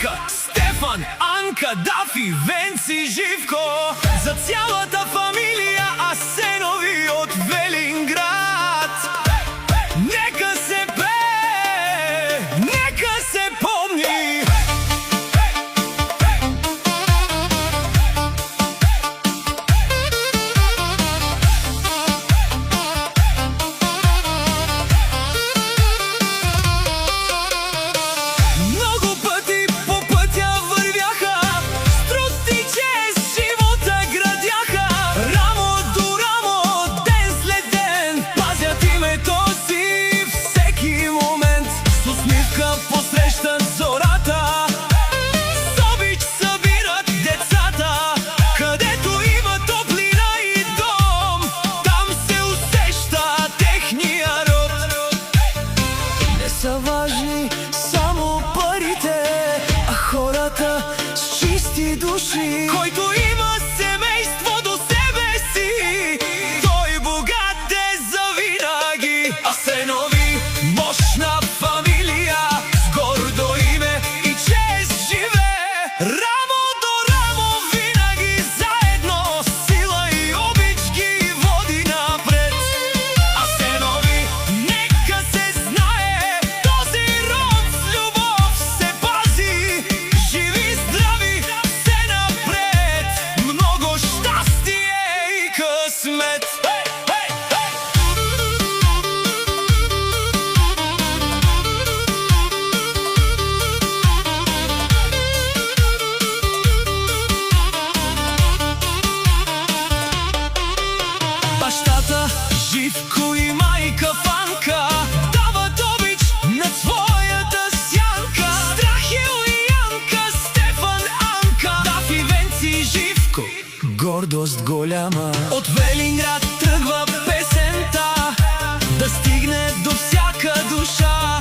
Янка, Стефан, Анка, Дафи, Венци, Живко. За цялата фамилия Асенови от Велинград. Нека се пее, нека се помни. Много пъти по пътя вървяха, с труд и чест живота градяха. Рамо до рамо, ден след ден, пазят името си всеки момент. С усмивка посрещат зората, с обич събират децата. Където има топлина и дом, там се усеща техния род. Не са важни само парите, а хората с чисти души. Който има семейство до себе си, той богат е завинаги. Асенови, мощна фамилия, с гордо име и чест живее. Рамо до рамо винаги заедно, сила и обич ги води напред. Асенови, нека се знае, този род с любов се пази. Живи, здрави, все напред, много щастие и късмет. Бащата Живко и майка Фанка дават обич на своята сянка. Страхил и Янка, Стефан, Анка, Дафи, Венци, Живко, гордост голяма. От Велинград тръгва песента, да стигне до всяка душа.